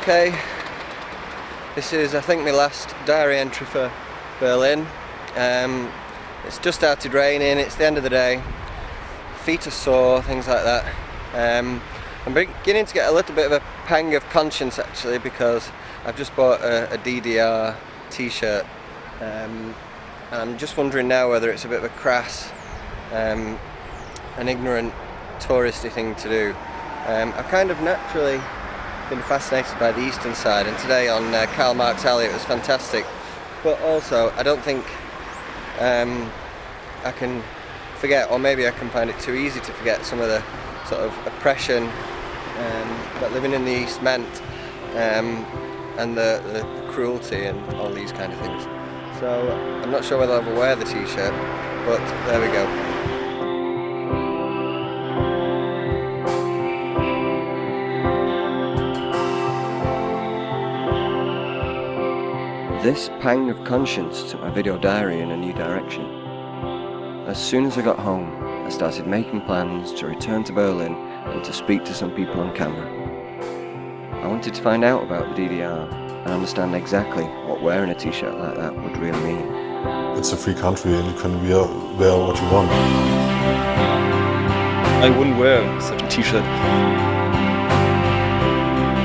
Okay, this is I think my last diary entry for Berlin. It's just started raining, it's the end of the day, feet are sore, things like that. I'm beginning to get a little bit of a pang of conscience actually, because I've just bought a DDR T-shirt, and I'm just wondering now whether it's a bit of a crass, an ignorant touristy thing to do. I've kind of naturally been fascinated by the eastern side, and today on Karl Marx Alley it was fantastic, but also I don't think I can forget, or maybe I can find it too easy to forget, some of the sort of oppression that living in the East meant, and the cruelty and all these kind of things. So I'm not sure whether I'll ever wear the T-shirt, but there we go. This pang of conscience took my video diary in a new direction. As soon as I got home, I started making plans to return to Berlin and to speak to some people on camera. I wanted to find out about the DDR and understand exactly what wearing a T-shirt like that would really mean. It's a free country and you can wear what you want. I wouldn't wear such a T-shirt.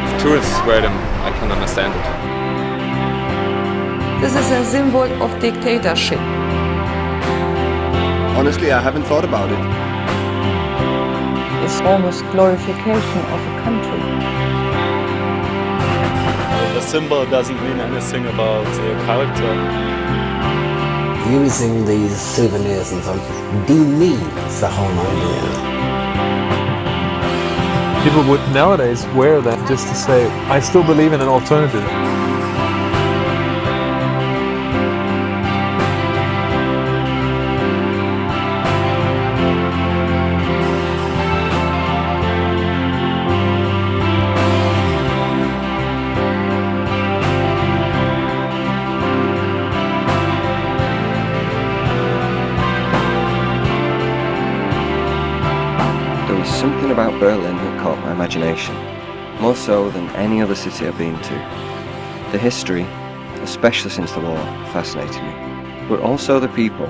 If tourists wear them, I can understand it. This is a symbol of dictatorship. Honestly, I haven't thought about it. It's almost glorification of a country. The symbol doesn't mean anything about the character. Using these souvenirs and so on demeans the whole idea. People would nowadays wear that just to say, I still believe in an alternative. Something about Berlin that caught my imagination, more so than any other city I've been to. The history, especially since the war, fascinated me, but also the people.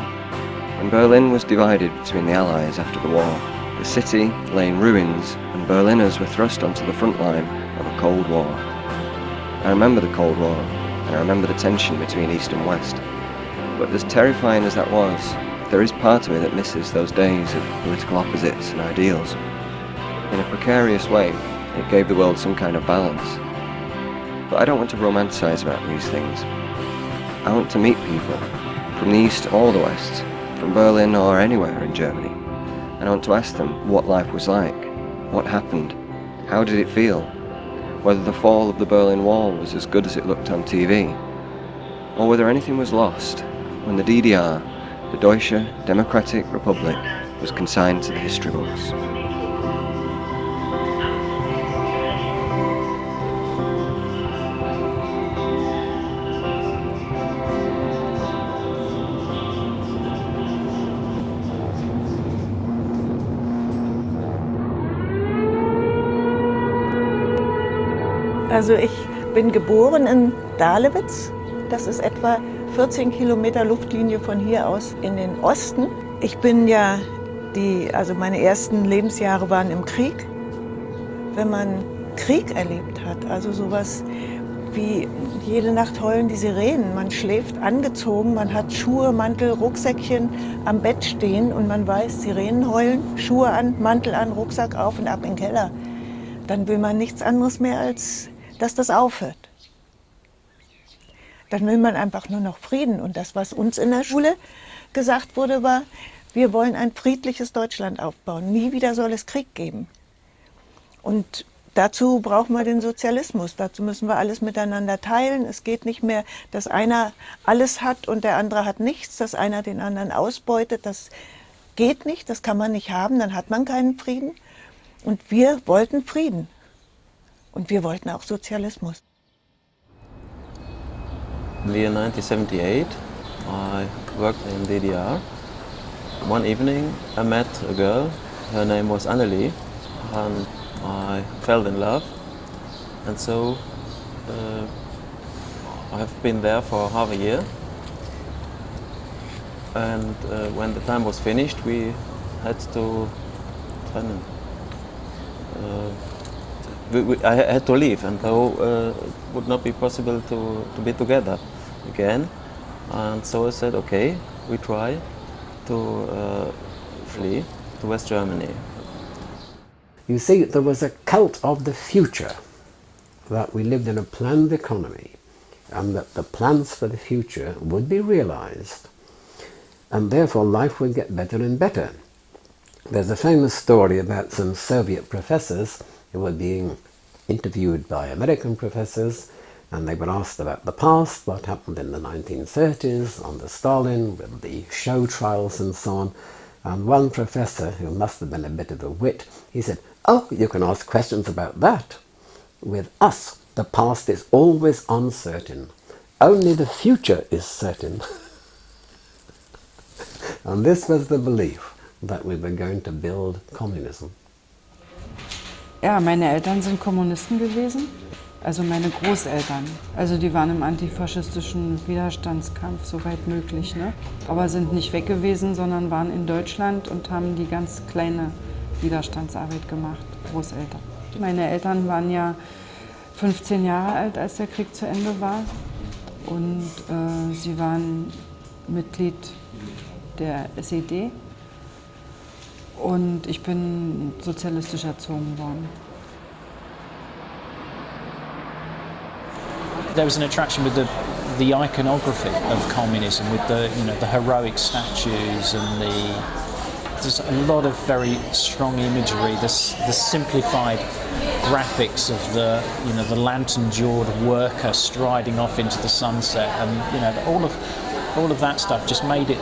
When Berlin was divided between the Allies after the war, the city lay in ruins and Berliners were thrust onto the front line of a Cold War. I remember the Cold War, and I remember the tension between East and West, but as terrifying as that was, there is part of me that misses those days of political opposites and ideals. In a precarious way, it gave the world some kind of balance. But I don't want to romanticize about these things. I want to meet people, from the East or the West, from Berlin or anywhere in Germany, and I want to ask them what life was like, what happened, how did it feel, whether the fall of the Berlin Wall was as good as it looked on TV, or whether anything was lost when the DDR, the Deutsche Democratic Republic, was consigned to the history books. Also ich bin geboren in Dahlewitz. Das ist etwa 14 Kilometer Luftlinie von hier aus in den Osten. Ich bin ja, also meine ersten Lebensjahre waren im Krieg. Wenn man Krieg erlebt hat, also sowas wie jede Nacht heulen die Sirenen, man schläft angezogen, man hat Schuhe, Mantel, Rucksäckchen am Bett stehen und man weiß, Sirenen heulen, Schuhe an, Mantel an, Rucksack auf und ab in den Keller. Dann will man nichts anderes mehr, als dass das aufhört. Dann will man einfach nur noch Frieden. Und das, was uns in der Schule gesagt wurde, war, wir wollen ein friedliches Deutschland aufbauen. Nie wieder soll es Krieg geben. Und dazu brauchen wir den Sozialismus. Dazu müssen wir alles miteinander teilen. Es geht nicht mehr, dass einer alles hat und der andere hat nichts, dass einer den anderen ausbeutet. Das geht nicht, das kann man nicht haben, dann hat man keinen Frieden. Und wir wollten Frieden. Und wir wollten auch Sozialismus. In the year 1978, I worked in DDR. One evening, I met a girl. Her name was Annelie, and I fell in love. And so I've been there for half a year, and when the time was finished, we had to trennen. I had to leave, and so it would not be possible to be together again. And so I said, okay, we try to flee to West Germany. You see, there was a cult of the future, that we lived in a planned economy, and that the plans for the future would be realized, and therefore life would get better and better. There's a famous story about some Soviet professors who were being interviewed by American professors, and they were asked about the past, what happened in the 1930s under Stalin with the show trials and so on. And one professor, who must have been a bit of a wit, he said, "Oh, you can ask questions about that. With us, the past is always uncertain. Only the future is certain." And this was the belief that we were going to build communism. Ja, meine Eltern sind Kommunisten gewesen, also meine Großeltern. Also die waren im antifaschistischen Widerstandskampf, soweit möglich, ne? Aber sind nicht weg gewesen, sondern waren in Deutschland und haben die ganz kleine Widerstandsarbeit gemacht, Großeltern. Meine Eltern waren ja 15 Jahre alt, als der Krieg zu Ende war, und sie waren Mitglied der SED. Und ich bin sozialistisch erzogen worden. There was an attraction with the iconography of communism, with the the heroic statues, and there's a lot of very strong imagery. The simplified graphics of the the lantern-jawed worker striding off into the sunset, and all of that stuff just made it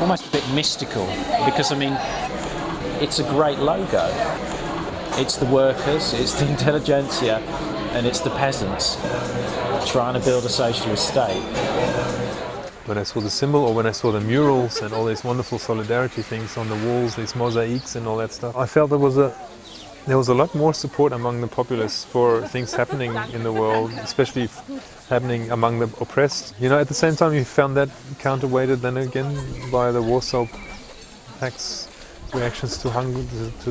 almost a bit mystical, because I mean, it's a great logo. It's the workers, it's the intelligentsia, and it's the peasants trying to build a socialist state. When I saw the symbol, or when I saw the murals and all these wonderful solidarity things on the walls, these mosaics and all that stuff, I felt there was a lot more support among the populace for things happening in the world, especially happening among the oppressed. At the same time, you found that counterweighted then again by the Warsaw Pact's reactions to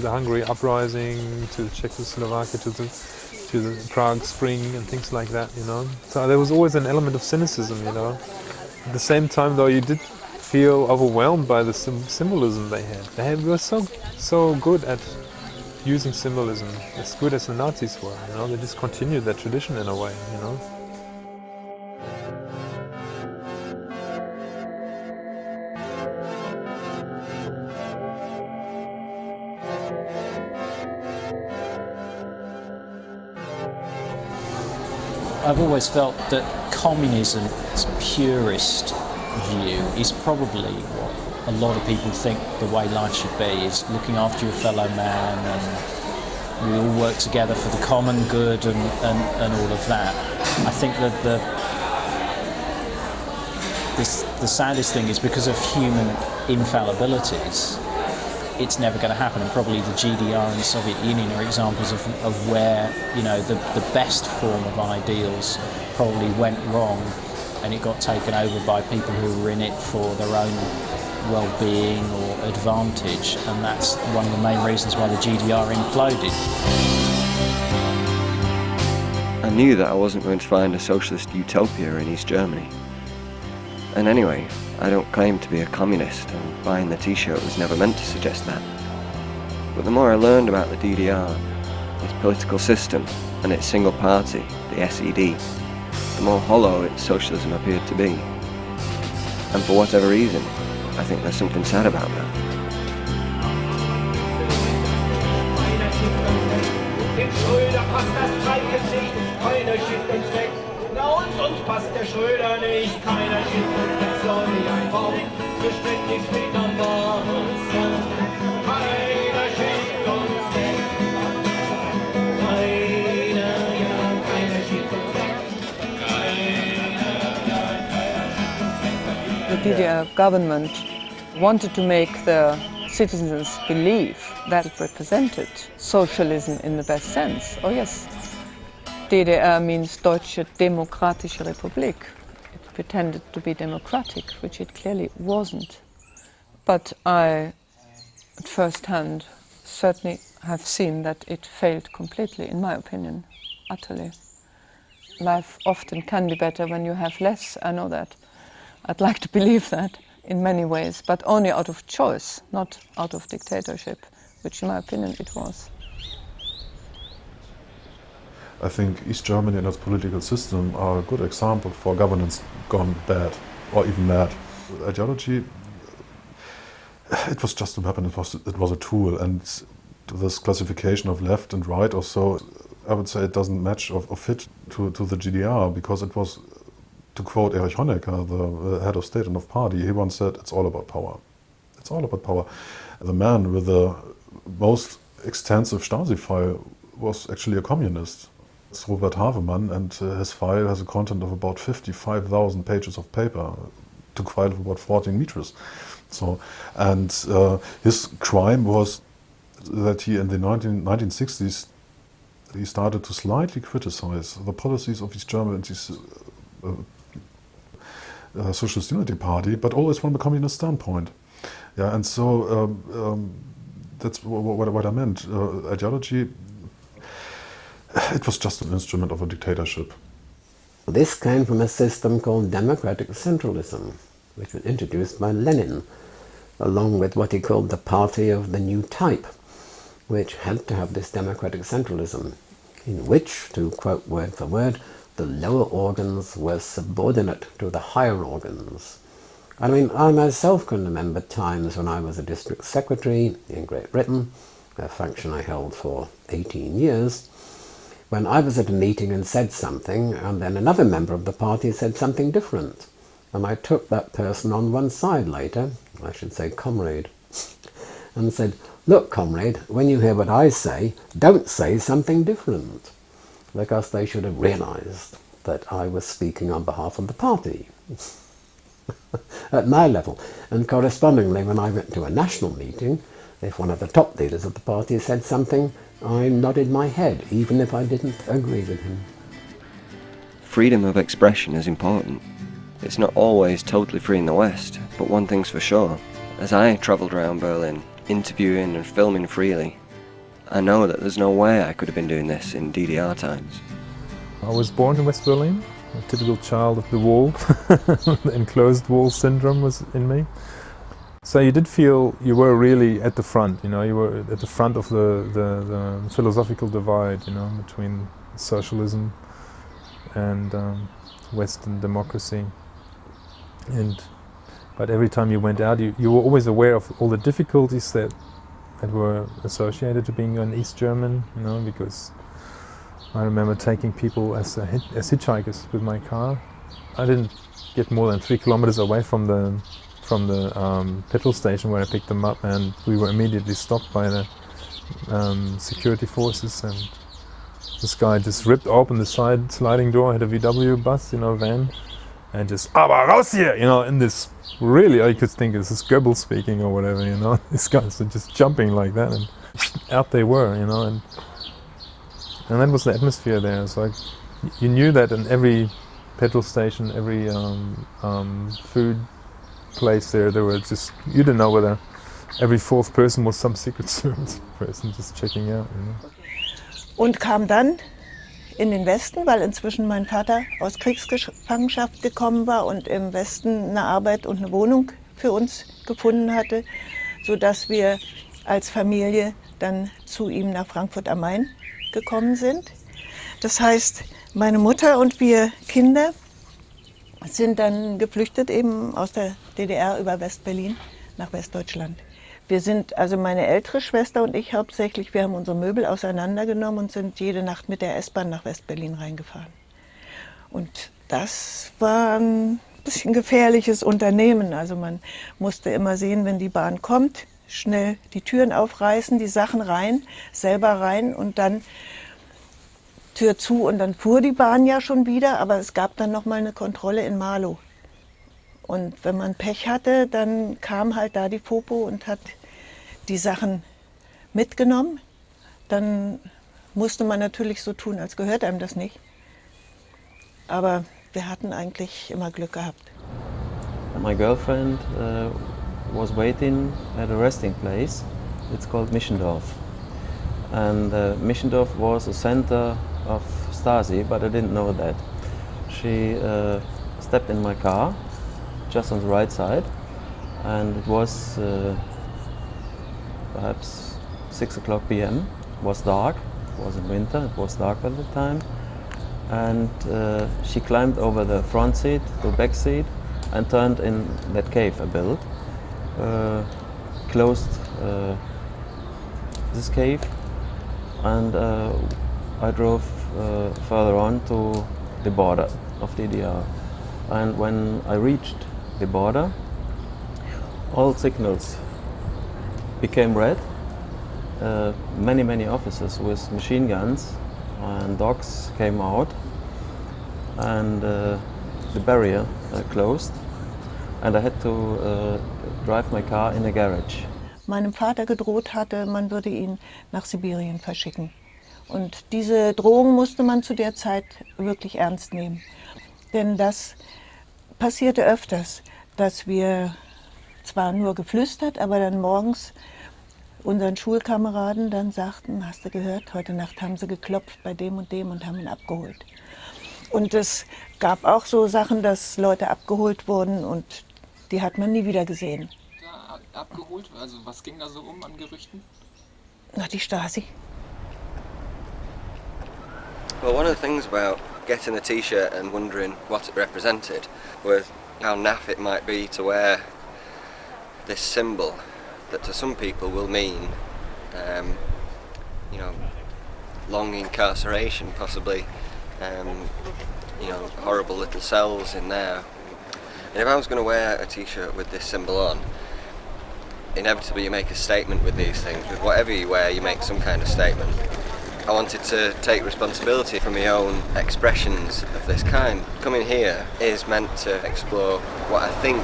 the Hungary uprising, to the Czechoslovakia, to the Prague Spring and things like that. So there was always an element of cynicism. At the same time, though, you did feel overwhelmed by the symbolism they had. They were so good at using symbolism, as good as the Nazis were. They just continued that tradition in a way. I've always felt that communism's purest view is probably what a lot of people think the way life should be, is looking after your fellow man, and we all work together for the common good, and all of that. I think that the saddest thing is, because of human infallibilities, it's never going to happen, and probably the GDR and the Soviet Union are examples of where the best form of ideals probably went wrong, and it got taken over by people who were in it for their own well-being or advantage, and that's one of the main reasons why the GDR imploded. I knew that I wasn't going to find a socialist utopia in East Germany. And anyway, I don't claim to be a communist, and buying the T-shirt was never meant to suggest that. But the more I learned about the DDR, its political system, and its single party, the SED, the more hollow its socialism appeared to be. And for whatever reason, I think there's something sad about that. Uns passt der Schröder nicht, keiner schickt uns weg, soll wie ein Baum, beständig steht am Wasser. Keiner schickt uns weg, keiner schickt uns weg. The DDR government wanted to make the citizens believe that it represented socialism in the best sense. Oh yes. DDR means Deutsche Demokratische Republik. It pretended to be democratic, which it clearly wasn't. But I, at first hand, certainly have seen that it failed completely, in my opinion, utterly. Life often can be better when you have less, I know that. I'd like to believe that in many ways, but only out of choice, not out of dictatorship, which in my opinion it was. I think East Germany and its political system are a good example for governance gone bad, or even mad. Ideology, it was just a weapon, it was a tool, and this classification of left and right or so, I would say it doesn't match or fit to the GDR, because it was, to quote Erich Honecker, the head of state and of party, he once said, it's all about power. It's all about power. The man with the most extensive Stasi file was actually a communist. It's Robert Havemann, and his file has a content of about 55,000 pages of paper, to quite about 14 meters. So, and his crime was that he, in the 1960s, he started to slightly criticize the policies of East Germany's Socialist Unity Party, but always from a communist standpoint. Yeah, and so that's what I meant. Ideology, it was just an instrument of a dictatorship. This came from a system called democratic centralism, which was introduced by Lenin, along with what he called the party of the new type, which had to have this democratic centralism, in which, to quote word for word, the lower organs were subordinate to the higher organs. I mean, I myself can remember times when I was a district secretary in Great Britain, a function I held for 18 years, when I was at a meeting and said something, and then another member of the party said something different. And I took that person on one side later, I should say comrade, and said, look, comrade, when you hear what I say, don't say something different, because they should have realized that I was speaking on behalf of the party at my level. And correspondingly, when I went to a national meeting, if one of the top leaders of the party said something, I nodded my head, even if I didn't agree with him. Freedom of expression is important. It's not always totally free in the West, but one thing's for sure. As I travelled around Berlin, interviewing and filming freely, I know that there's no way I could have been doing this in DDR times. I was born in West Berlin, a typical child of the wall. The enclosed wall syndrome was in me. So you did feel you were really at the front, you know, you were at the front of the philosophical divide, you know, between socialism and Western democracy. But every time you went out, you were always aware of all the difficulties that were associated to being an East German, you know, because I remember taking people as hitchhikers with my car. I didn't get more than 3 kilometers away from the petrol station where I picked them up, and we were immediately stopped by the security forces, and this guy just ripped open the sliding door, had a VW bus, you know, van, and just, aber raus hier, you know, in this, really, I could think this is Goebbels speaking or whatever, you know, these guys are just jumping like that, and out they were, you know, and that was the atmosphere there. So you knew that in every petrol station, every food place there were just, you didn't know whether every fourth person was some Secret Service person just checking out, you know. Und kam dann in den Westen, weil inzwischen mein Vater aus Kriegsgefangenschaft gekommen war und im Westen eine Arbeit und eine Wohnung für uns gefunden hatte, sodass wir als Familie dann zu ihm nach Frankfurt am Main gekommen sind. Das heißt, meine Mutter und wir Kinder sind dann geflüchtet eben aus der DDR über Westberlin nach Westdeutschland. Wir sind, also meine ältere Schwester und ich hauptsächlich, wir haben unsere Möbel auseinandergenommen und sind jede Nacht mit der S-Bahn nach Westberlin reingefahren. Und das war ein bisschen gefährliches Unternehmen. Also man musste immer sehen, wenn die Bahn kommt, schnell die Türen aufreißen, die Sachen rein, selber rein und dann Tür zu, und dann fuhr die Bahn ja schon wieder, aber es gab dann noch mal eine Kontrolle in Marlow. Und wenn man Pech hatte, dann kam halt da die Fopo und hat die Sachen mitgenommen. Dann musste man natürlich so tun, als gehört einem das nicht. Aber wir hatten eigentlich immer Glück gehabt. My girlfriend was waiting at a resting place. It's called Mischendorf. And Mischendorf was a center of Stasi, but I didn't know that. She stepped in my car, just on the right side, and it was perhaps 6 o'clock p.m. It was dark, it was in winter, it was dark at the time. And she climbed over the front seat, the back seat, and turned in that cave I built. Closed this cave, and I drove further on to the border of DDR. And when I reached the border, all signals became red. Many officers with machine guns and dogs came out, and the barrier closed, and I had to drive my car in a garage. Meinem Vater gedroht hatte, man würde ihn nach Sibirien verschicken. Und diese Drohung musste man zu der Zeit wirklich ernst nehmen. Denn das passierte öfters, dass wir zwar nur geflüstert, aber dann morgens unseren Schulkameraden dann sagten, hast du gehört, heute Nacht haben sie geklopft bei dem und dem und haben ihn abgeholt. Und es gab auch so Sachen, dass Leute abgeholt wurden und die hat man nie wieder gesehen. Abgeholt? Also was ging da so an Gerüchten? Na, die Stasi. Well, one of the things about getting a T-shirt and wondering what it represented was how naff it might be to wear this symbol that to some people will mean, long incarceration, possibly, horrible little cells in there. And if I was going to wear a T-shirt with this symbol on, inevitably you make a statement with these things. With whatever you wear, you make some kind of statement. I wanted to take responsibility for my own expressions of this kind. Coming here is meant to explore what I think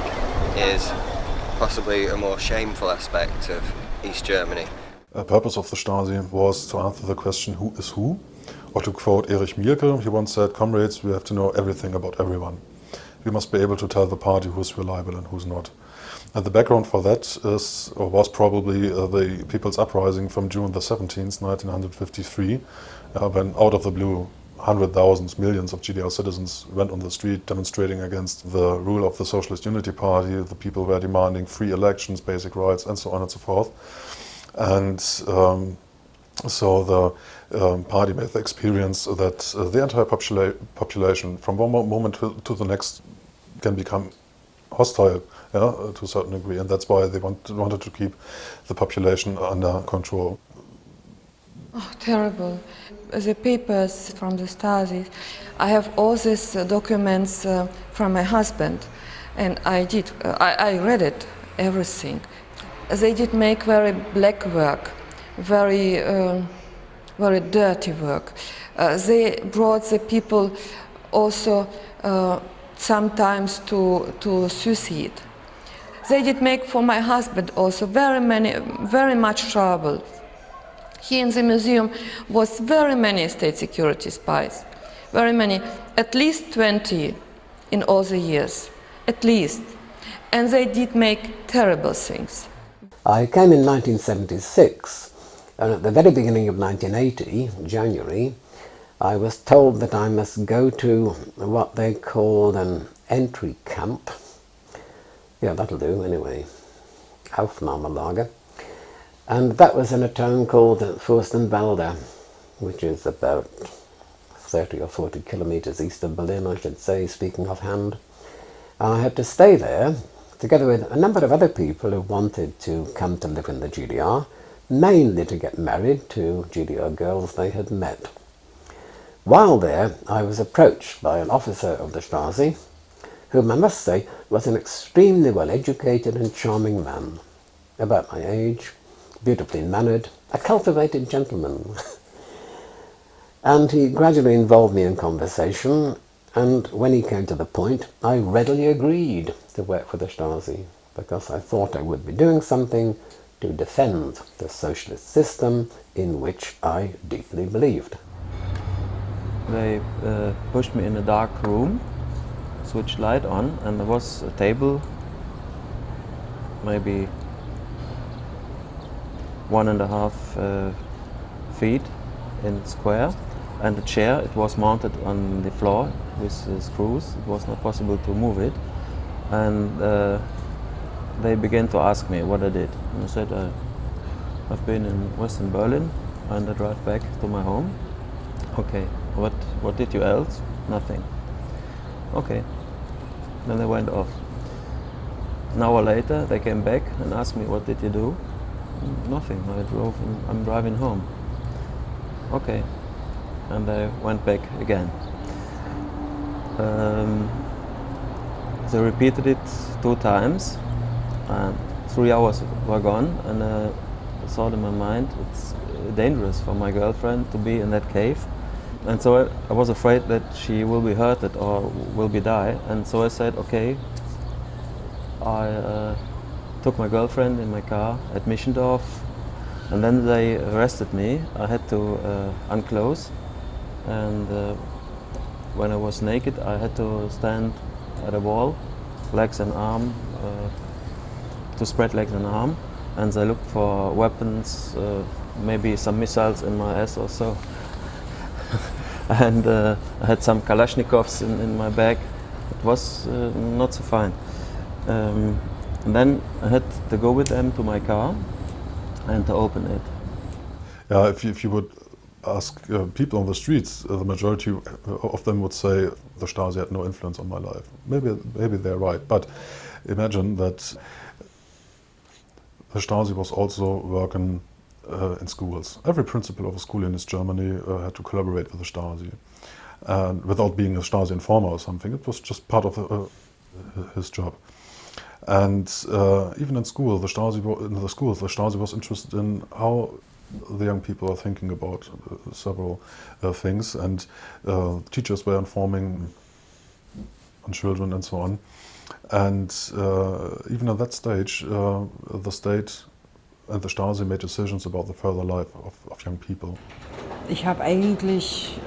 is possibly a more shameful aspect of East Germany. The purpose of the Stasi was to answer the question, who is who? Or to quote Erich Mielke, he once said, comrades, we have to know everything about everyone. We must be able to tell the party who's reliable and who's not. And the background for that was probably the People's Uprising from June the 17th, 1953, when out of the blue, hundreds, millions of GDR citizens went on the street demonstrating against the rule of the Socialist Unity Party. The people were demanding free elections, basic rights, and so on and so forth. And so the party made the experience that the entire population, from one moment to the next, can become hostile, to a certain degree, and that's why they wanted to keep the population under control. Oh, terrible. The papers from the Stasi. I have all these documents from my husband, and I read it, everything. They did make very black work, very dirty work. They brought the people also sometimes to suicide. They did make for my husband also very much trouble. Here in the museum was very many state security spies, very many, at least 20 in all the years, at least. And they did make terrible things. I came in 1976, and at the very beginning of 1980, January, I was told that I must go to what they called an entry camp. Yeah, that'll do anyway. Aufnahmelager. And that was in a town called Fürstenwalde, which is about 30 or 40 kilometers east of Berlin, I should say, speaking offhand. And I had to stay there, together with a number of other people who wanted to come to live in the GDR, mainly to get married to GDR girls they had met. While there, I was approached by an officer of the Stasi, whom I must say was an extremely well-educated and charming man, about my age, beautifully mannered, a cultivated gentleman. And he gradually involved me in conversation, and when he came to the point, I readily agreed to work for the Stasi, because I thought I would be doing something to defend the socialist system in which I deeply believed. They pushed me in a dark room, switched light on, and there was a table, maybe 1.5 feet in square, and a chair. It was mounted on the floor with screws. It was not possible to move it, and they began to ask me what I did. And I said, I've been in Western Berlin and I drive back to my home. Okay, what did you else? Nothing. Okay, then they went off. An hour later they came back and asked me, what did you do? Nothing, I'm driving home. Okay, and they went back again. They repeated it 2 times, and 3 hours were gone, and I thought in my mind, it's dangerous for my girlfriend to be in that cave. And so I was afraid that she will be hurted or will be die, and so I said, okay, I took my girlfriend in my car at Mischendorf, and then they arrested me. I had to unclothe, and when I was naked I had to stand at a wall, legs and arm, to spread legs and arm, and they looked for weapons, maybe some missiles in my ass or so. And I had some Kalashnikovs in my bag. It was not so fine. And then I had to go with them to my car and to open it. Yeah, if you would ask people on the streets, the majority of them would say the Stasi had no influence on my life. Maybe they're right, but imagine that the Stasi was also working in schools. Every principal of a school in East Germany had to collaborate with the Stasi, and without being a Stasi informer or something. It was just part of his job. And even in school, the Stasi was interested in how the young people are thinking about several things, and teachers were informing on children and so on. And even at that stage, the state and the Stasi made decisions about the further life of young people. Ich habe eigentlich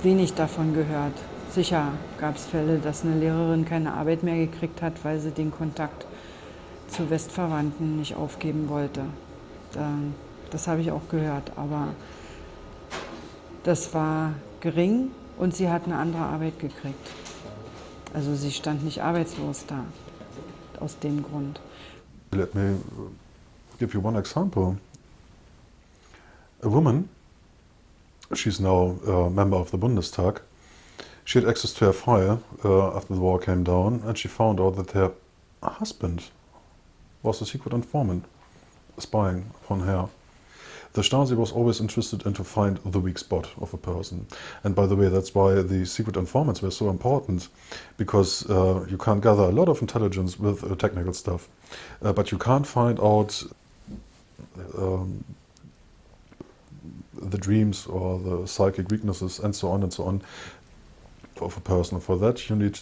wenig davon gehört. Sicher gab es Fälle, dass eine Lehrerin keine Arbeit mehr gekriegt hat, weil sie den Kontakt zu Westverwandten nicht aufgeben wollte. Das habe ich auch gehört, aber das war gering und sie hat eine andere Arbeit gekriegt. Also sie stand nicht arbeitslos da, aus dem Grund. Let me give you one example. A woman, she's now a member of the Bundestag, she had access to her file after the war came down, and she found out that her husband was a secret informant spying upon her. The Stasi was always interested in to find the weak spot of a person. And by the way, that's why the secret informants were so important, because you can't gather a lot of intelligence with technical stuff, but you can't find out the dreams or the psychic weaknesses and so on of a person. For that you need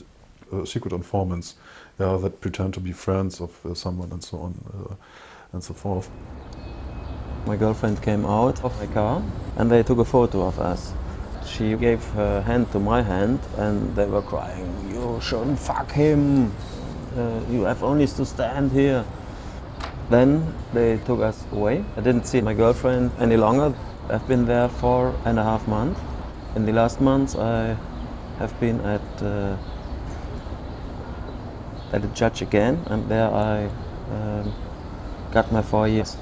secret informants, that pretend to be friends of someone and so on and so forth. My girlfriend came out of my car and they took a photo of us. She gave her hand to my hand and they were crying, "You shouldn't fuck him, you have only to stand here." Then they took us away. I didn't see my girlfriend any longer. I've been there 4.5 months. In the last months I have been at a judge again, and there I got my 4 years.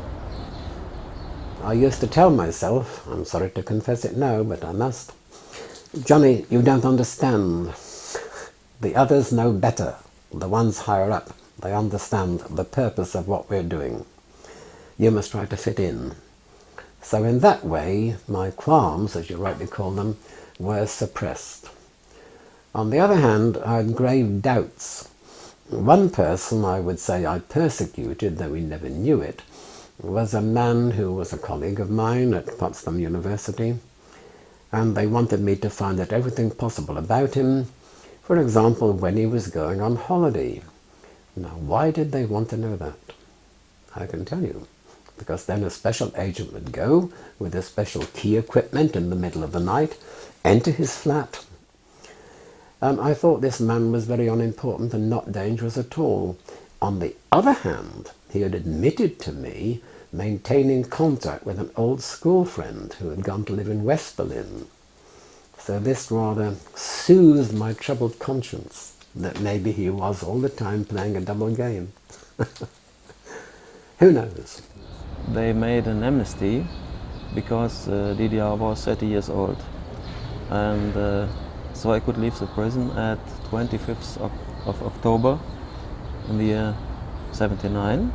I used to tell myself, I'm sorry to confess it now, but I must, Johnny, you don't understand. The others know better. The ones higher up, they understand the purpose of what we're doing. You must try to fit in. So in that way, my qualms, as you rightly call them, were suppressed. On the other hand, I had grave doubts. One person I would say I persecuted, though we never knew it, was a man who was a colleague of mine at Potsdam University, and they wanted me to find out everything possible about him, for example, when he was going on holiday. Now, why did they want to know that? I can tell you. Because then a special agent would go with a special key equipment in the middle of the night, enter his flat. I thought this man was very unimportant and not dangerous at all. On the other hand, he had admitted to me maintaining contact with an old school friend who had gone to live in West Berlin. So this rather soothed my troubled conscience that maybe he was all the time playing a double game. Who knows? They made an amnesty because DDR was 30 years old, and so I could leave the prison at 25th of October in the year 79.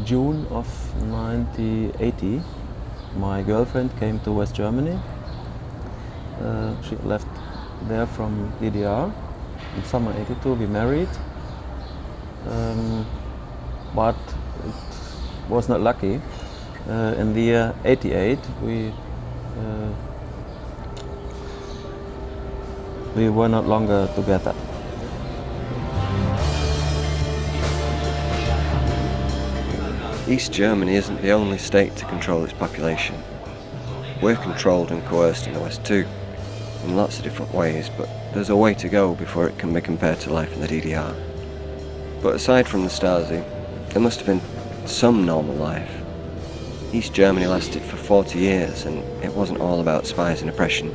June of 1980, my girlfriend came to West Germany. She left there from DDR. In summer 82 we married, but it was not lucky. In the year 88 we were not longer together. East Germany isn't the only state to control its population. We're controlled and coerced in the West too, in lots of different ways, but there's a way to go before it can be compared to life in the DDR. But aside from the Stasi, there must have been some normal life. East Germany lasted for 40 years, and it wasn't all about spies and oppression.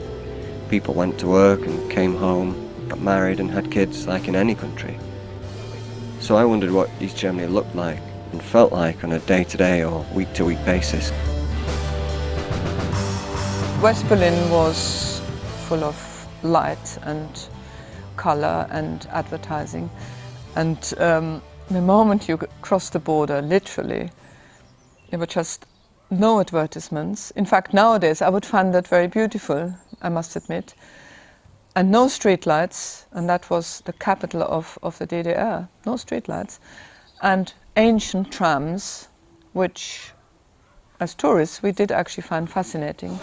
People went to work and came home, got married and had kids like in any country. So I wondered what East Germany looked like and felt like on a day-to-day or week-to-week basis. West Berlin was full of light and color and advertising, and the moment you crossed the border, literally, there were just no advertisements. In fact, nowadays I would find that very beautiful, I must admit, and no streetlights, and that was the capital of the DDR, no streetlights, and ancient trams, which as tourists we did actually find fascinating.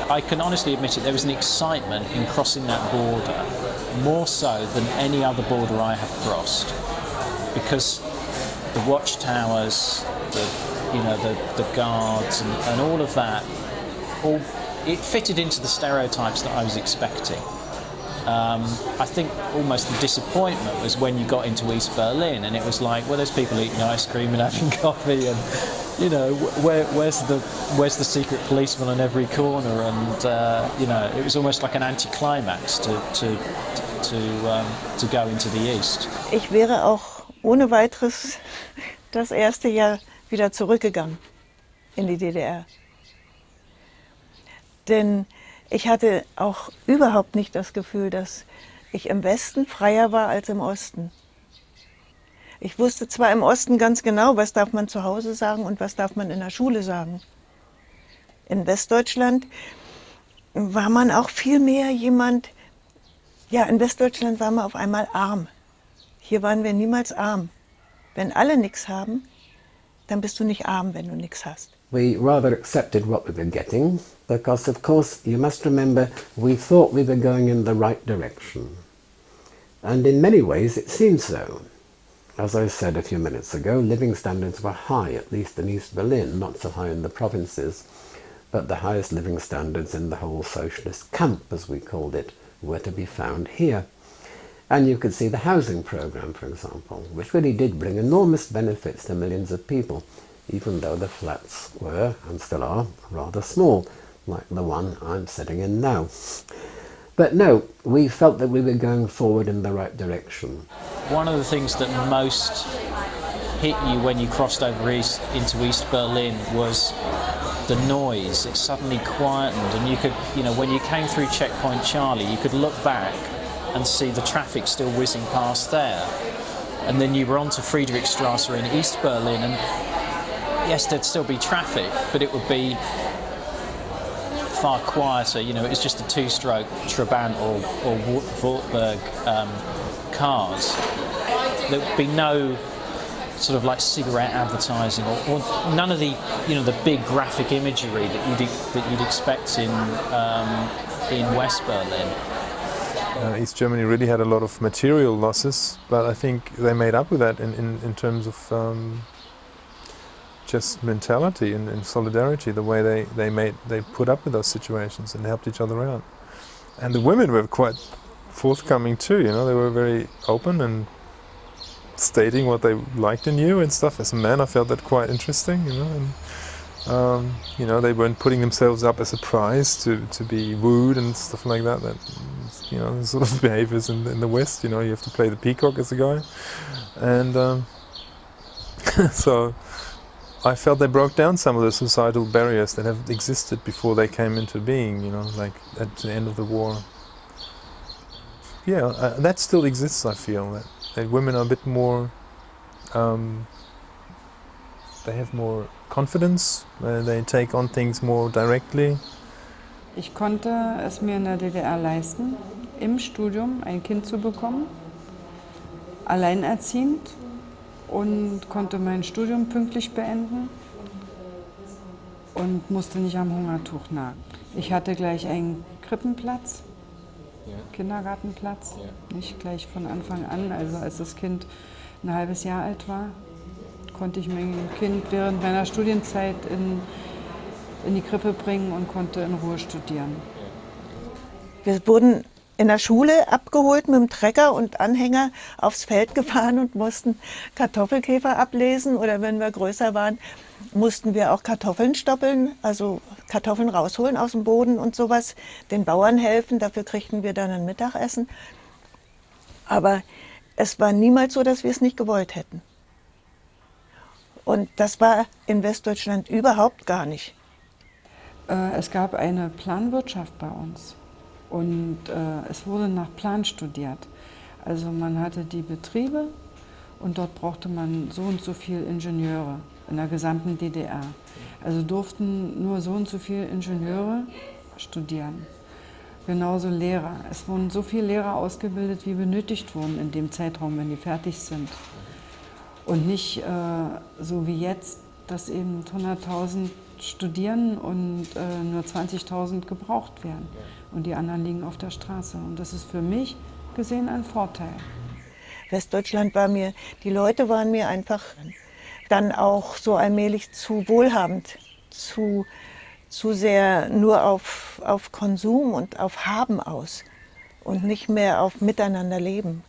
I can honestly admit it, there was an excitement in crossing that border, more so than any other border I have crossed, because the watchtowers, the guards and all of that, it fitted into the stereotypes that I was expecting. I think almost the disappointment was when you got into East Berlin and it was like, well, there's people eating ice cream and having coffee, and where's the secret policeman on every corner, and it was almost like an anticlimax to go into the East. Ich wäre auch ohne weiteres das erste Jahr wieder zurückgegangen in die DDR. Denn ich hatte auch überhaupt nicht das Gefühl, dass ich im Westen freier war als im Osten. Ich wusste zwar im Osten ganz genau, was darf man zu Hause sagen und was darf man in der Schule sagen. In Westdeutschland war man auch viel mehr jemand, ja, in Westdeutschland war man auf einmal arm. Hier waren wir niemals arm. Wenn alle nichts haben, dann bist du nicht arm, wenn du nichts hast. We rather accepted what we were getting, because of course you must remember we thought we were going in the right direction. And in many ways it seemed so. As I said a few minutes ago, living standards were high, at least in East Berlin, not so high in the provinces, but the highest living standards in the whole socialist camp, as we called it, were to be found here. And you could see the housing program, for example, which really did bring enormous benefits to millions of people, even though the flats were, and still are, rather small, like the one I'm sitting in now. But no, we felt that we were going forward in the right direction. One of the things that most hit you when you crossed over into East Berlin was the noise. It suddenly quietened, and you could, when you came through Checkpoint Charlie, you could look back and see the traffic still whizzing past there. And then you were on to Friedrichstrasse in East Berlin, and yes, there'd still be traffic, but it would be far quieter. It was just a two-stroke Trabant or Wartburg cars. There would be no sort of like cigarette advertising or none of the the big graphic imagery that you'd expect in West Berlin. East Germany really had a lot of material losses, but I think they made up with that in terms of just mentality and solidarity, the way they put up with those situations and helped each other out. And the women were quite forthcoming too, you know, they were very open and stating what they liked in you and stuff. As a man, I felt that quite interesting, you know, and you know, they weren't putting themselves up as a prize to be wooed and stuff like that. That, you know, sort of behaviors in the West, you know, you have to play the peacock as a guy. And so I felt they broke down some of the societal barriers that have existed before they came into being, you know, like at the end of the war. Yeah, that still exists, I feel, that women are a bit more, they have more confidence, they take on things more directly. Ich konnte es mir in der DDR leisten, im Studium ein Kind zu bekommen, alleinerziehend, und konnte mein Studium pünktlich beenden und musste nicht am Hungertuch nagen. Ich hatte gleich einen Krippenplatz, Kindergartenplatz, nicht gleich von Anfang an. Also als das Kind ein halbes Jahr alt war, konnte ich mein Kind während meiner Studienzeit in die Krippe bringen und konnte in Ruhe studieren. Wir wurden in der Schule abgeholt mit dem Trecker und Anhänger aufs Feld gefahren und mussten Kartoffelkäfer ablesen, oder wenn wir größer waren, mussten wir auch Kartoffeln stoppeln, also Kartoffeln rausholen aus dem Boden und sowas, den Bauern helfen, dafür kriegten wir dann ein Mittagessen. Aber es war niemals so, dass wir es nicht gewollt hätten. Und das war in Westdeutschland überhaupt gar nicht. Es gab eine Planwirtschaft bei uns. Und es wurde nach Plan studiert. Also man hatte die Betriebe und dort brauchte man so und so viele Ingenieure in der gesamten DDR. Also durften nur so und so viele Ingenieure studieren. Genauso Lehrer. Es wurden so viele Lehrer ausgebildet, wie benötigt wurden in dem Zeitraum, wenn die fertig sind. Und nicht so wie jetzt, dass eben 100.000 studieren und nur 20.000 gebraucht werden. Und die anderen liegen auf der Straße. Und das ist für mich gesehen ein Vorteil. Westdeutschland war mir, die Leute waren mir einfach dann auch so allmählich zu wohlhabend, zu sehr nur auf Konsum und auf Haben aus und nicht mehr auf Miteinander leben.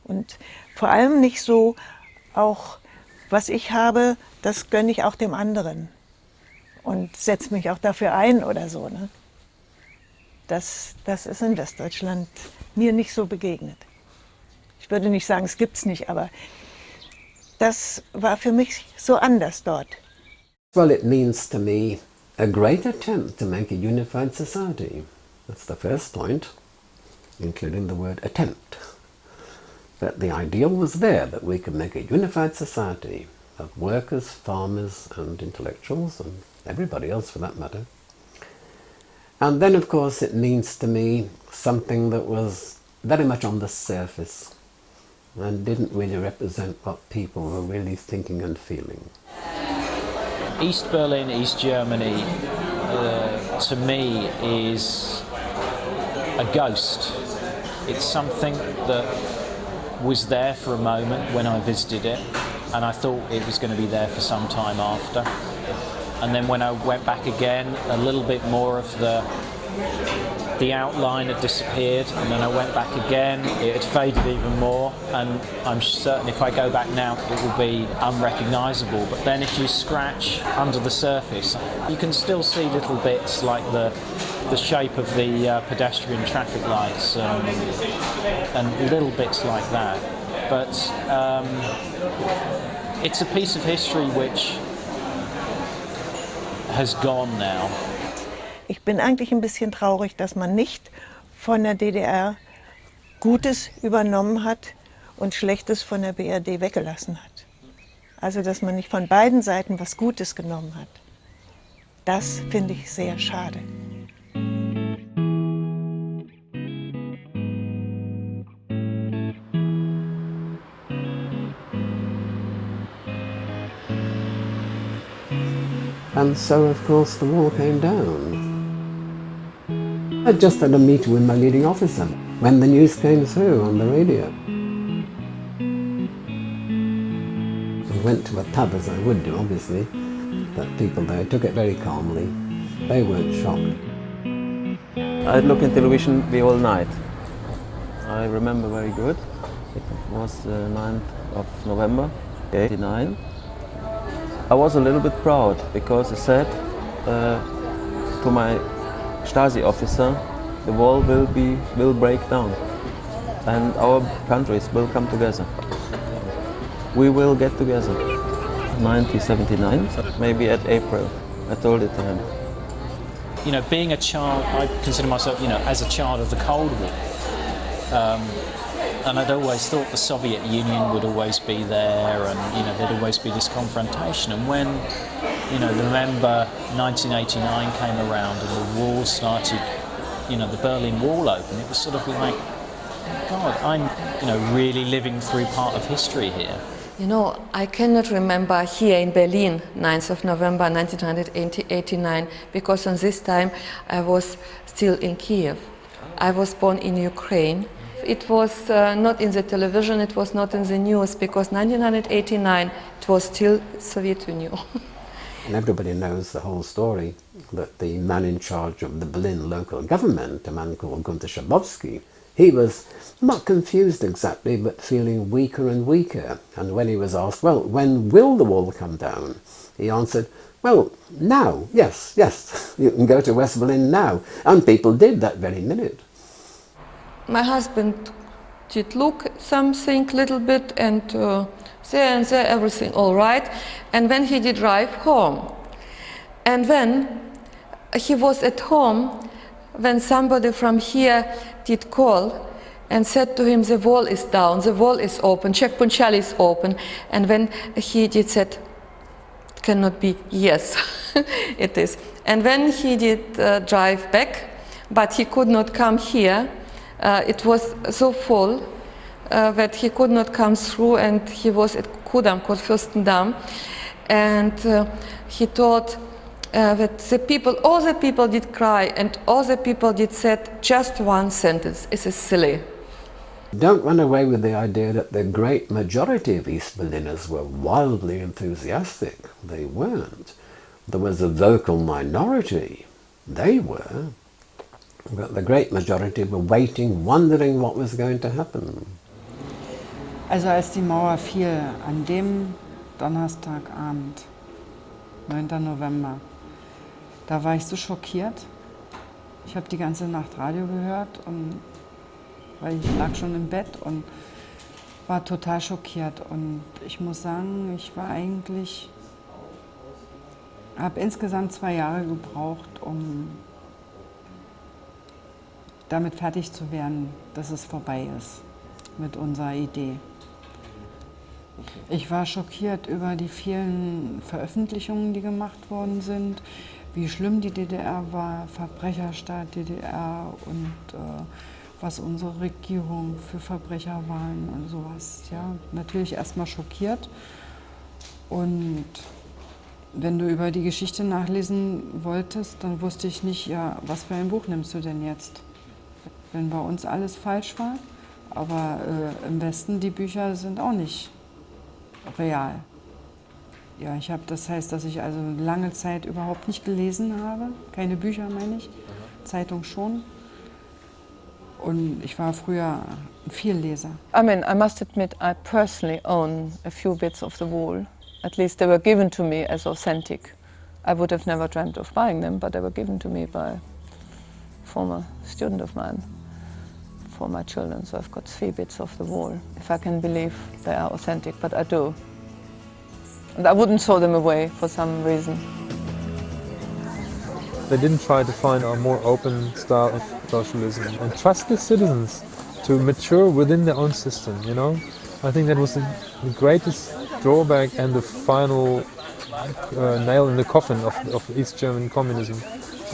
Und vor allem nicht so, auch was ich habe, das gönne ich auch dem anderen und setze mich auch dafür ein oder so, ne? Das ist in Westdeutschland mir nicht so begegnet. Ich würde nicht sagen, es gibt's nicht, aber das war für mich so anders dort. Well, it means to me a great attempt to make a unified society. That's the first point, including the word attempt. That the ideal was there, that we could make a unified society of workers, farmers and intellectuals, and everybody else for that matter. And then, of course, it means to me something that was very much on the surface and didn't really represent what people were really thinking and feeling. East Berlin, East Germany, to me is a ghost. It's something that was there for a moment when I visited it, and I thought it was going to be there for some time after. And then when I went back again, a little bit more of the outline had disappeared, and then I went back again, it had faded even more, and I'm certain if I go back now it will be unrecognisable. But then if you scratch under the surface, you can still see little bits like the shape of the pedestrian traffic lights and little bits like that. But it's a piece of history which has gone now. Ich bin eigentlich ein bisschen traurig, dass man nicht von der DDR Gutes übernommen hat und Schlechtes von der BRD weggelassen hat. Also dass man nicht von beiden Seiten was Gutes genommen hat. Das finde ich sehr schade. And so, of course, the wall came down. I just had a meeting with my leading officer when the news came through on the radio. went to a pub, as I would do, obviously, but people there took it very calmly. They weren't shocked. I looked in television the whole night. I remember very good. It was the 9th of November, 1989. I was a little bit proud because I said to my Stasi officer, the wall will break down and our countries will come together. We will get together. 1979, maybe at April, I told it to him. You know, being a child, I consider myself, you know, as a child of the Cold War. And I'd always thought the Soviet Union would always be there and, you know, there'd always be this confrontation. And when, you know, November 1989 came around and the wall started, you know, the Berlin Wall opened, it was sort of like, oh God, I'm, you know, really living through part of history here. You know, I cannot remember here in Berlin, 9th of November 1989, because on this time I was still in Kiev. I was born in Ukraine. It was not in the television, it was not in the news, because 1989 it was still Soviet Union. And everybody knows the whole story, that the man in charge of the Berlin local government, a man called Günter Schabowski, he was not confused exactly, but feeling weaker and weaker. And when he was asked, well, when will the wall come down? He answered, well, now, yes, you can go to West Berlin now. And people did that very minute. My husband did look something little bit and there everything all right. And when he did drive home, and when he was at home, when somebody from here did call and said to him, the wall is down, the wall is open, checkpoint Charlie is open. And when he did said, it cannot be, yes, it is. And when he did drive back, but he could not come here, it was so full that he could not come through, and he was at Kudamm, Kurfürstendamm, and he thought that the people, all the people did cry, and all the people did said just one sentence, it is silly. Don't run away with the idea that the great majority of East Berliners were wildly enthusiastic. They weren't. There was a vocal minority. They were. But the great majority were waiting, wondering what was going to happen. Also als die Mauer fiel, an dem Donnerstagabend, 9. November, da war ich so schockiert. Ich habe die ganze Nacht Radio gehört, und, weil ich lag schon im Bett und war total schockiert. Und ich muss sagen, ich war eigentlich, habe insgesamt 2 Jahre gebraucht, um damit fertig zu werden, dass es vorbei ist mit unserer Idee. Ich war schockiert über die vielen Veröffentlichungen, die gemacht worden sind, wie schlimm die DDR war, Verbrecherstaat DDR und was unsere Regierung für Verbrecher waren und sowas. Ja, natürlich erstmal schockiert. Und wenn du über die Geschichte nachlesen wolltest, dann wusste ich nicht, ja, was für ein Buch nimmst du denn jetzt? Wenn bei uns alles falsch war, aber im Westen die Bücher sind auch nicht real. Ja, das heißt, dass ich also lange Zeit überhaupt nicht gelesen habe, keine Bücher meine ich, Zeitung schon. Und ich war früher ein Vielleser. I mean, I must admit, I personally own a few bits of the wall. At least they were given to me as authentic. I would have never dreamt of buying them, but they were given to me by a former student of mine for my children. So I've got 3 bits of the wall, if I can believe they are authentic, but I do. And I wouldn't throw them away for some reason. They didn't try to find a more open style of socialism and trust the citizens to mature within their own system, you know? I think that was the greatest drawback and the final nail in the coffin of East German communism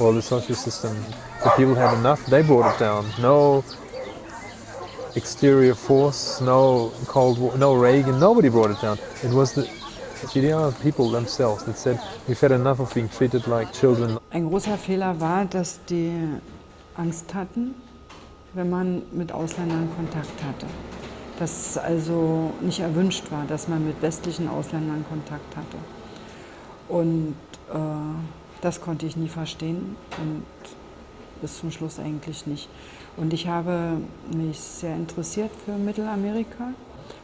or the social system. The people had enough, they brought it down. No exterior force, no Cold War, no Reagan, nobody brought it down. It was the DDR people themselves that said, we've had enough of being treated like children. Ein großer Fehler war, dass die Angst hatten, wenn man mit Ausländern Kontakt hatte. dass also nicht erwünscht war, dass man mit westlichen Ausländern Kontakt hatte. Und das konnte ich nie verstehen und bis zum Schluss eigentlich nicht. Und ich habe mich sehr interessiert für Mittelamerika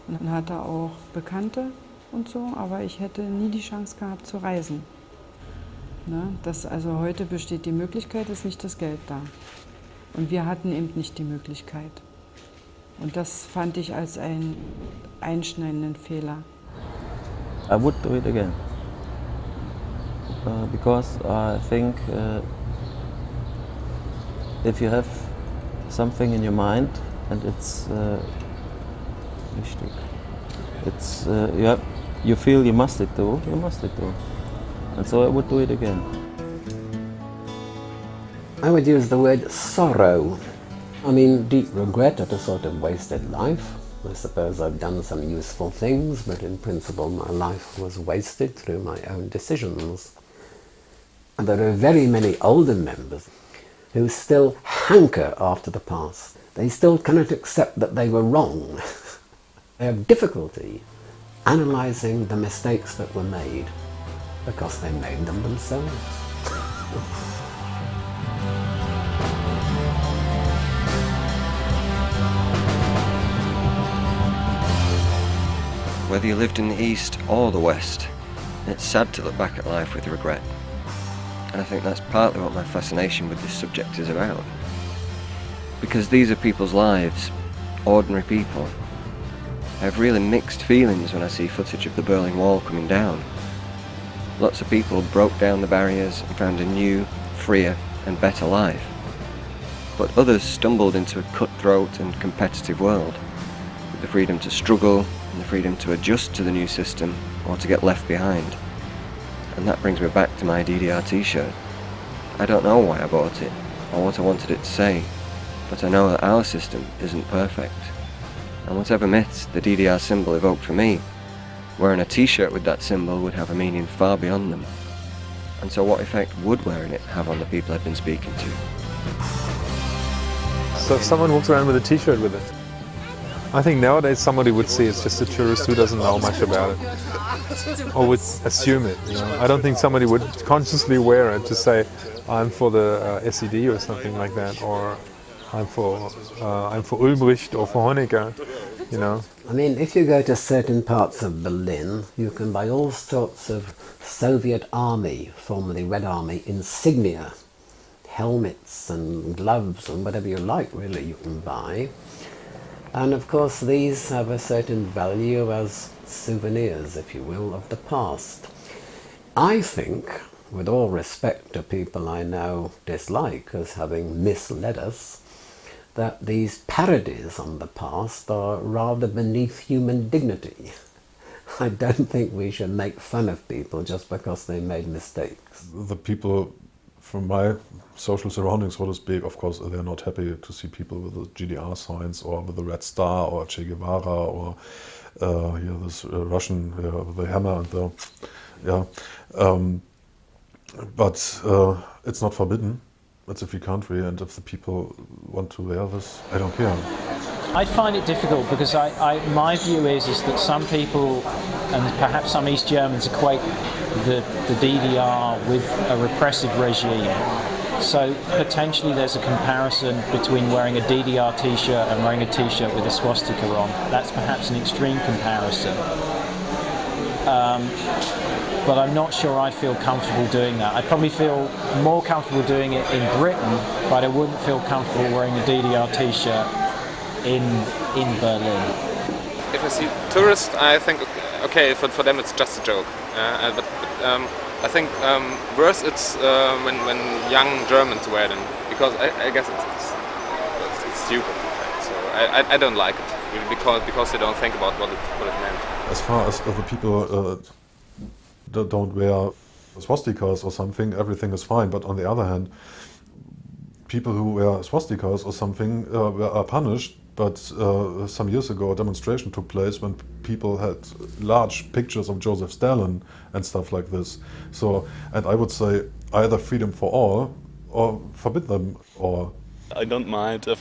und hatte auch Bekannte und so, aber ich hätte nie die Chance gehabt zu reisen. Ne? Also heute besteht die Möglichkeit, ist nicht das Geld da. Und wir hatten eben nicht die Möglichkeit. Und das fand ich als einen einschneidenden Fehler. I would do it again. Because I think if you have something in your mind and it's wichtig, it's you feel you must do. And so I would do it again. I would use the word sorrow. I mean, deep regret at a sort of wasted life. I suppose I've done some useful things, but in principle my life was wasted through my own decisions. And there are very many older members who still hanker after the past. They still cannot accept that they were wrong. They have difficulty analysing the mistakes that were made because they made them themselves. Whether you lived in the East or the West, it's sad to look back at life with regret. And I think that's partly what my fascination with this subject is about. Because these are people's lives, ordinary people. I have really mixed feelings when I see footage of the Berlin Wall coming down. Lots of people broke down the barriers and found a new, freer and better life. But others stumbled into a cutthroat and competitive world, with the freedom to struggle and the freedom to adjust to the new system or to get left behind. And that brings me back to my DDR T-shirt. I don't know why I bought it or what I wanted it to say, but I know that our system isn't perfect. And whatever myths the DDR symbol evoked for me, wearing a T-shirt with that symbol would have a meaning far beyond them. And so what effect would wearing it have on the people I've been speaking to? So if someone walks around with a T-shirt with it, I think nowadays somebody would see it's just a tourist who doesn't know much about it, or would assume it. You know? I don't think somebody would consciously wear it to say, I'm for the SED or something like that, or I'm for Ulbricht or for Honecker. You know. I mean, if you go to certain parts of Berlin, you can buy all sorts of Soviet Army, formerly Red Army, insignia, helmets and gloves and whatever you like, really, you can buy. And of course these have a certain value as souvenirs, if you will, of the past. I think, with all respect to people I now dislike as having misled us, that these parodies on the past are rather beneath human dignity. I don't think we should make fun of people just because they made mistakes. The people from my social surroundings, so to speak, of course, they're not happy to see people with the GDR signs or with the Red Star or Che Guevara or this Russian with the hammer and the but it's not forbidden. It's a free country, and if the people want to wear this, I don't care. I find it difficult because my view is that some people, and perhaps some East Germans, equate the DDR with a repressive regime. So potentially there's a comparison between wearing a DDR T-shirt and wearing a T-shirt with a swastika on. That's perhaps an extreme comparison. But I'm not sure I feel comfortable doing that. I'd probably feel more comfortable doing it in Britain, but I wouldn't feel comfortable wearing a DDR T-shirt in Berlin. If I see tourists, I think, okay, for them it's just a joke. But I think worse it's when young Germans wear them, because I guess it's stupid. So I don't like it because they don't think about what it meant. As far as the people don't wear swastikas or something, everything is fine. But on the other hand, people who wear swastikas or something are punished. But some years ago, a demonstration took place when people had large pictures of Joseph Stalin and stuff like this. So, and I would say either freedom for all or forbid them, or I don't mind if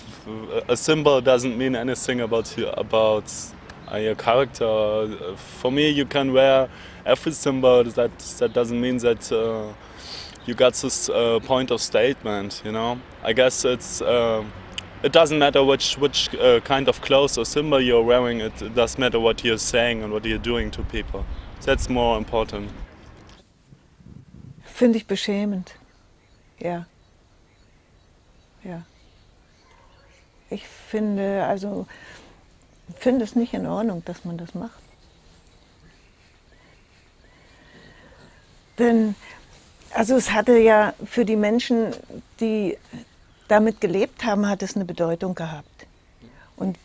a symbol doesn't mean anything about your character. For me, you can wear every symbol. That doesn't mean that you got this point of statement. You know, I guess it doesn't matter which kind of clothes or symbol you're wearing. It does matter what you're saying and what you're doing to people. That's more important. Finde ich beschämend. Ja. Ja. Ich finde es nicht in Ordnung, dass man das macht. Denn, also es hatte ja für die Menschen, die damit gelebt haben, hat es eine Bedeutung gehabt. Und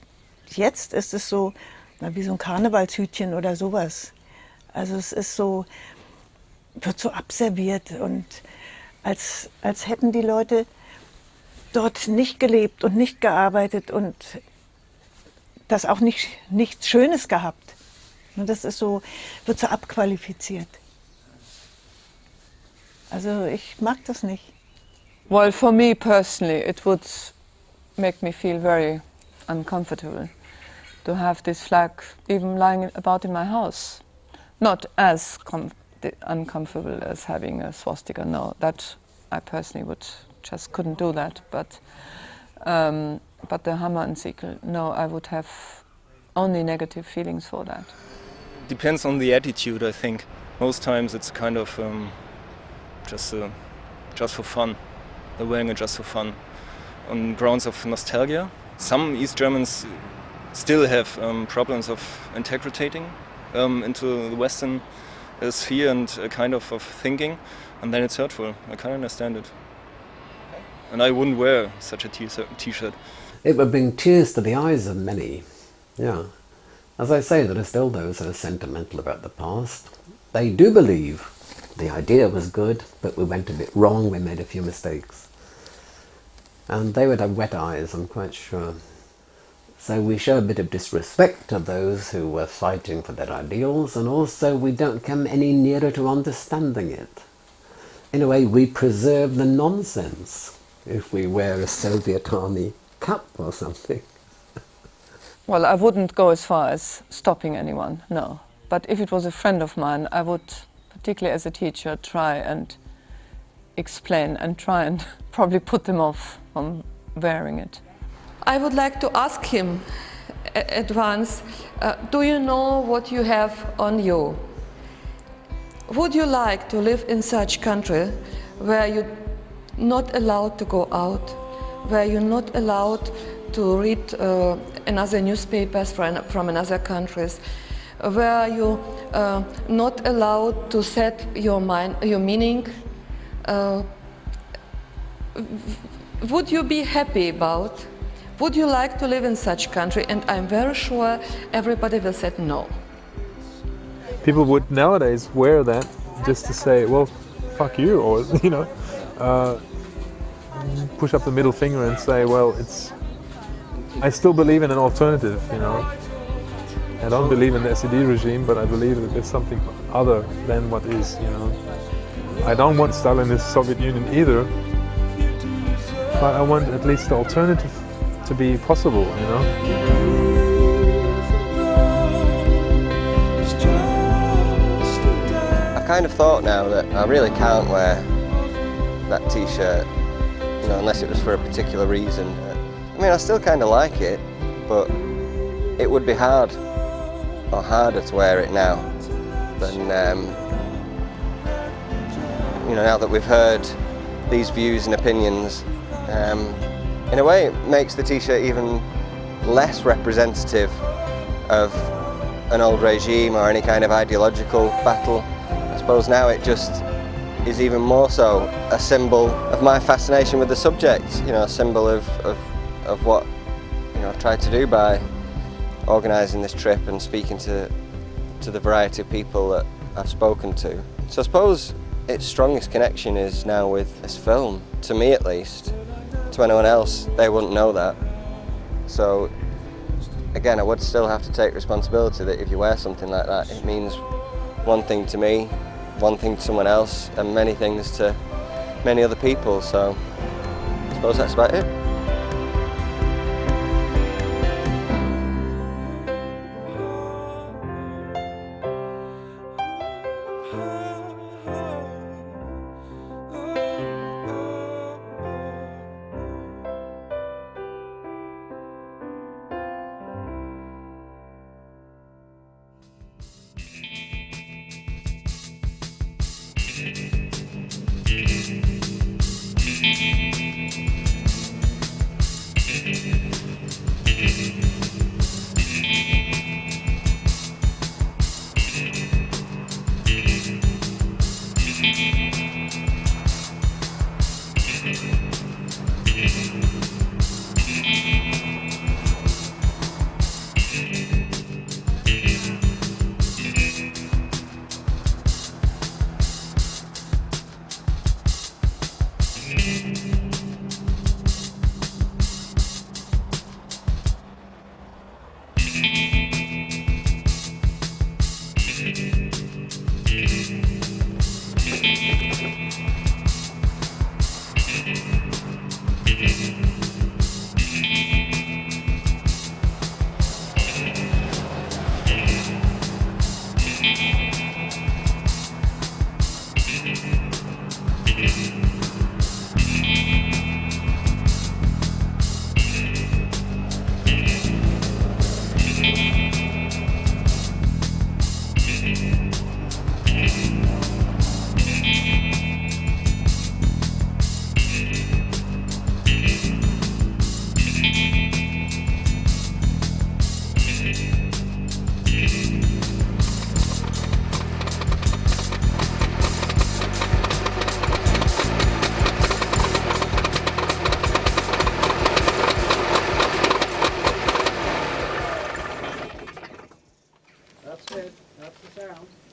jetzt ist es so, wie so ein Karnevalshütchen oder sowas. Also es ist so, wird so abserviert und als hätten die Leute dort nicht gelebt und nicht gearbeitet und das auch nichts Schönes gehabt. Und das ist so, wird so abqualifiziert. Also ich mag das nicht. Well, for me personally, it would make me feel very uncomfortable to have this flag even lying about in my house. Not as uncomfortable as having a swastika, no, that I personally just couldn't do that, but the hammer and sickle, no, I would have only negative feelings for that. Depends on the attitude, I think. Most times it's kind of just for fun. They're wearing it just for fun. On grounds of nostalgia. Some East Germans still have problems of integrating into the Western sphere and kind of thinking, and then it's hurtful. I can't understand it. And I wouldn't wear such a t-shirt. It would bring tears to the eyes of many, yeah. As I say, there are still those who are sentimental about the past. They do believe the idea was good, but we went a bit wrong, we made a few mistakes. And they would have wet eyes, I'm quite sure. So we show a bit of disrespect to those who were fighting for their ideals, and also we don't come any nearer to understanding it. In a way, we preserve the nonsense if we wear a Soviet Army cap or something. Well, I wouldn't go as far as stopping anyone, no. But if it was a friend of mine, I would, particularly as a teacher, try and explain and try and probably put them off from wearing it. I would like to ask him at once, do you know what you have on you? Would you like to live in such country where you're not allowed to go out, where you're not allowed to read another newspapers from another countries, where you're not allowed to set your meaning? Would you be happy about? Would you like to live in such country? And I'm very sure everybody will say no. People would nowadays wear that just to say, well, fuck you, or, you know, push up the middle finger and say, well, I still believe in an alternative, you know. I don't believe in the SED regime, but I believe that there's something other than what is, you know. I don't want Stalinist Soviet Union either, but I want at least the alternative to be possible, you know. I've kind of thought now that I really can't wear that t-shirt, you know, unless it was for a particular reason. I mean, I still kind of like it, but it would be hard or harder to wear it now than, you know, now that we've heard these views and opinions. In a way, it makes the t-shirt even less representative of an old regime or any kind of ideological battle. I suppose now it just is even more so a symbol of my fascination with the subject, you know, a symbol of what, you know, I've tried to do by organising this trip and speaking to the variety of people that I've spoken to. So I suppose its strongest connection is now with this film, to me at least. To anyone else, they wouldn't know that. So again, I would still have to take responsibility that if you wear something like that, it means one thing to me, one thing to someone else, and many things to many other people. So I suppose that's about it. That's it. That's the sound.